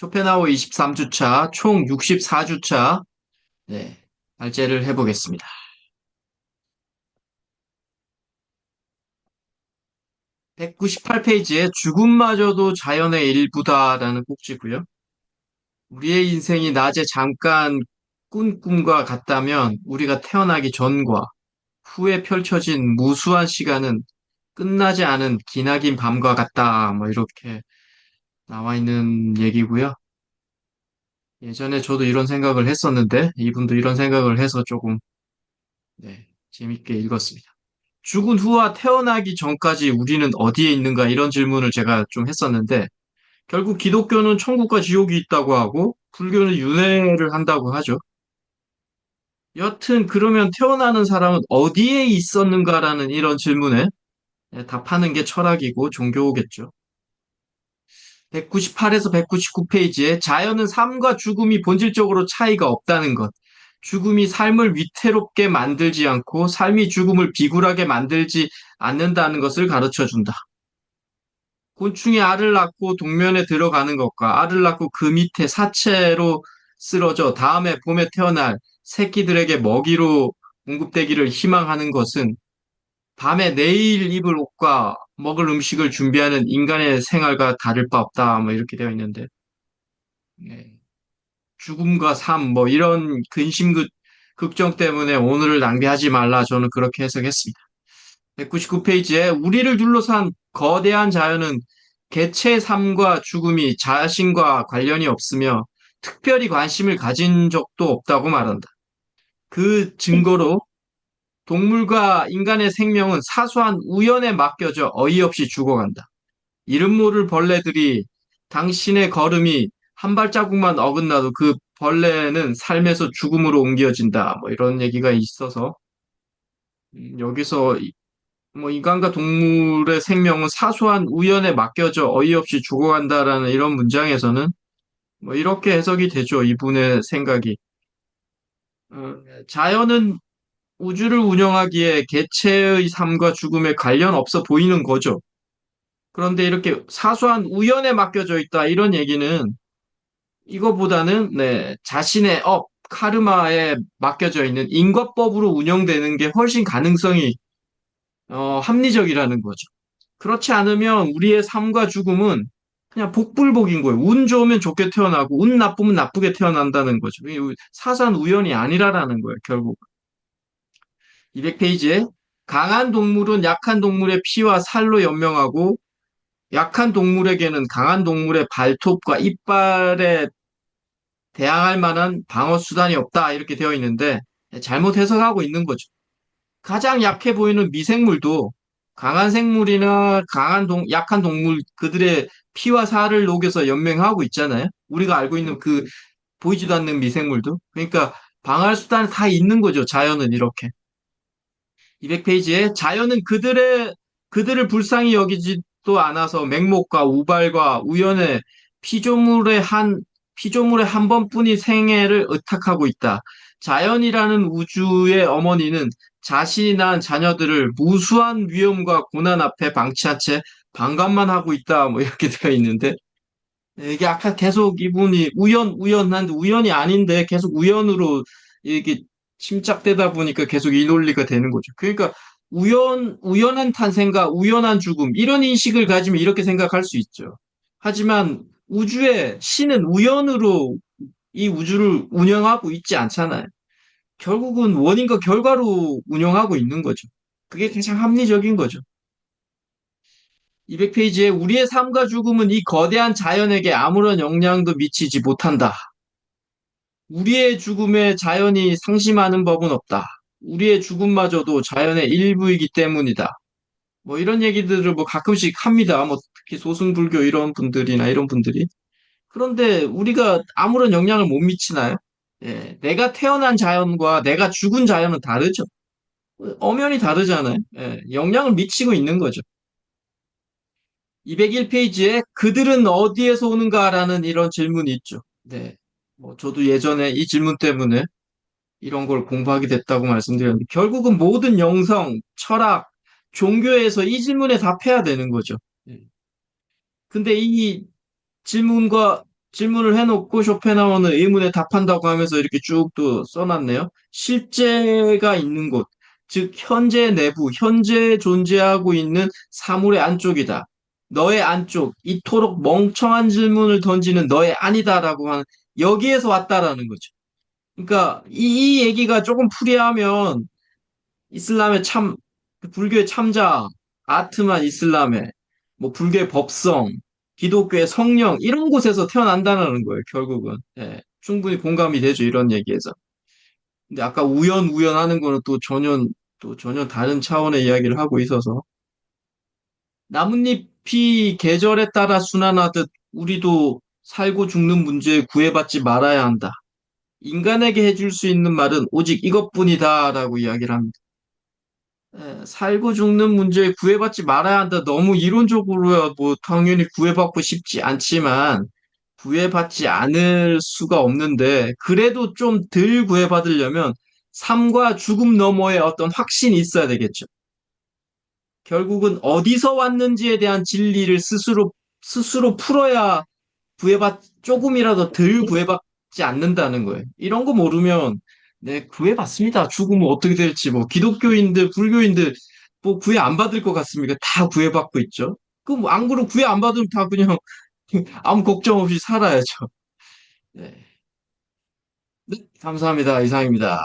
쇼펜하우 23주차, 총 64주차, 네, 발제를 해보겠습니다. 198페이지에 죽음마저도 자연의 일부다라는 꼭지고요. 우리의 인생이 낮에 잠깐 꾼 꿈과 같다면 우리가 태어나기 전과 후에 펼쳐진 무수한 시간은 끝나지 않은 기나긴 밤과 같다. 뭐 이렇게 나와 있는 얘기고요. 예전에 저도 이런 생각을 했었는데 이분도 이런 생각을 해서 조금 네, 재밌게 읽었습니다. 죽은 후와 태어나기 전까지 우리는 어디에 있는가 이런 질문을 제가 좀 했었는데 결국 기독교는 천국과 지옥이 있다고 하고 불교는 윤회를 한다고 하죠. 여튼 그러면 태어나는 사람은 어디에 있었는가라는 이런 질문에 답하는 게 철학이고 종교겠죠. 198에서 199페이지에 자연은 삶과 죽음이 본질적으로 차이가 없다는 것. 죽음이 삶을 위태롭게 만들지 않고 삶이 죽음을 비굴하게 만들지 않는다는 것을 가르쳐 준다. 곤충이 알을 낳고 동면에 들어가는 것과 알을 낳고 그 밑에 사체로 쓰러져 다음에 봄에 태어날 새끼들에게 먹이로 공급되기를 희망하는 것은 밤에 내일 입을 옷과 먹을 음식을 준비하는 인간의 생활과 다를 바 없다. 뭐 이렇게 되어 있는데 네. 죽음과 삶, 뭐 이런 걱정 때문에 오늘을 낭비하지 말라. 저는 그렇게 해석했습니다. 199페이지에 우리를 둘러싼 거대한 자연은 개체의 삶과 죽음이 자신과 관련이 없으며 특별히 관심을 가진 적도 없다고 말한다. 그 증거로 동물과 인간의 생명은 사소한 우연에 맡겨져 어이없이 죽어간다. 이름 모를 벌레들이 당신의 걸음이 한 발자국만 어긋나도 그 벌레는 삶에서 죽음으로 옮겨진다. 뭐 이런 얘기가 있어서 여기서 뭐 인간과 동물의 생명은 사소한 우연에 맡겨져 어이없이 죽어간다라는 이런 문장에서는 뭐 이렇게 해석이 되죠. 이분의 생각이. 자연은 우주를 운영하기에 개체의 삶과 죽음에 관련 없어 보이는 거죠. 그런데 이렇게 사소한 우연에 맡겨져 있다 이런 얘기는 이거보다는 네, 자신의 카르마에 맡겨져 있는 인과법으로 운영되는 게 훨씬 가능성이 합리적이라는 거죠. 그렇지 않으면 우리의 삶과 죽음은 그냥 복불복인 거예요. 운 좋으면 좋게 태어나고 운 나쁘면 나쁘게 태어난다는 거죠. 이게 사소한 우연이 아니라라는 거예요, 결국. 200페이지에 강한 동물은 약한 동물의 피와 살로 연명하고 약한 동물에게는 강한 동물의 발톱과 이빨에 대항할 만한 방어 수단이 없다. 이렇게 되어 있는데 잘못 해석하고 있는 거죠. 가장 약해 보이는 미생물도 강한 생물이나 약한 동물 그들의 피와 살을 녹여서 연맹하고 있잖아요. 우리가 알고 있는 그 보이지도 않는 미생물도. 그러니까 방어할 수단이 다 있는 거죠. 자연은 이렇게. 200페이지에 자연은 그들을 불쌍히 여기지도 않아서 맹목과 우발과 우연의 피조물의 한, 피조물의 한 번뿐이 생애를 의탁하고 있다. 자연이라는 우주의 어머니는 자신이 낳은 자녀들을 무수한 위험과 고난 앞에 방치한 채 방관만 하고 있다. 뭐 이렇게 되어 있는데, 이게 아까 계속 이분이 우연한데 우연이 아닌데 계속 우연으로 이게 침착되다 보니까 계속 이 논리가 되는 거죠. 그러니까 우연한 탄생과 우연한 죽음, 이런 인식을 가지면 이렇게 생각할 수 있죠. 하지만 우주의 신은 우연으로 이 우주를 운영하고 있지 않잖아요. 결국은 원인과 결과로 운영하고 있는 거죠. 그게 가장 합리적인 거죠. 200페이지에 우리의 삶과 죽음은 이 거대한 자연에게 아무런 영향도 미치지 못한다. 우리의 죽음에 자연이 상심하는 법은 없다. 우리의 죽음마저도 자연의 일부이기 때문이다. 뭐 이런 얘기들을 뭐 가끔씩 합니다. 뭐 특히 소승불교 이런 분들이나 이런 분들이. 그런데 우리가 아무런 영향을 못 미치나요? 예, 내가 태어난 자연과 내가 죽은 자연은 다르죠. 엄연히 다르잖아요. 예, 영향을 미치고 있는 거죠. 201페이지에 그들은 어디에서 오는가라는 이런 질문이 있죠. 네. 뭐 저도 예전에 이 질문 때문에 이런 걸 공부하게 됐다고 말씀드렸는데 결국은 모든 영성, 철학, 종교에서 이 질문에 답해야 되는 거죠. 네. 근데 이 질문과 질문을 해놓고 쇼펜하우어는 의문에 답한다고 하면서 이렇게 쭉 또 써놨네요. 실제가 있는 곳, 즉 현재 내부, 현재 존재하고 있는 사물의 안쪽이다. 너의 안쪽, 이토록 멍청한 질문을 던지는 너의 아니다라고 하는 여기에서 왔다라는 거죠. 그러니까 이 얘기가 조금 풀이하면 이슬람의 참, 불교의 참자, 아트만 이슬람의, 뭐 불교의 법성, 기독교의 성령, 이런 곳에서 태어난다는 거예요, 결국은. 예, 충분히 공감이 되죠, 이런 얘기에서. 근데 아까 우연 하는 거는 또 전혀 다른 차원의 이야기를 하고 있어서. 나뭇잎이 계절에 따라 순환하듯 우리도 살고 죽는 문제에 구애받지 말아야 한다. 인간에게 해줄 수 있는 말은 오직 이것뿐이다라고 이야기를 합니다. 살고 죽는 문제에 구애받지 말아야 한다. 너무 이론적으로야 뭐 당연히 구애받고 싶지 않지만 구애받지 않을 수가 없는데 그래도 좀 덜 구애받으려면 삶과 죽음 너머의 어떤 확신이 있어야 되겠죠. 결국은 어디서 왔는지에 대한 진리를 스스로 풀어야 조금이라도 덜 구애받지 않는다는 거예요. 이런 거 모르면, 네, 구애받습니다. 죽으면 어떻게 될지, 뭐, 기독교인들, 불교인들, 뭐, 구애 안 받을 것 같습니까? 다 구애받고 있죠. 그럼 안 그러면 구애 안 받으면 다 그냥 아무 걱정 없이 살아야죠. 네. 네, 감사합니다. 이상입니다.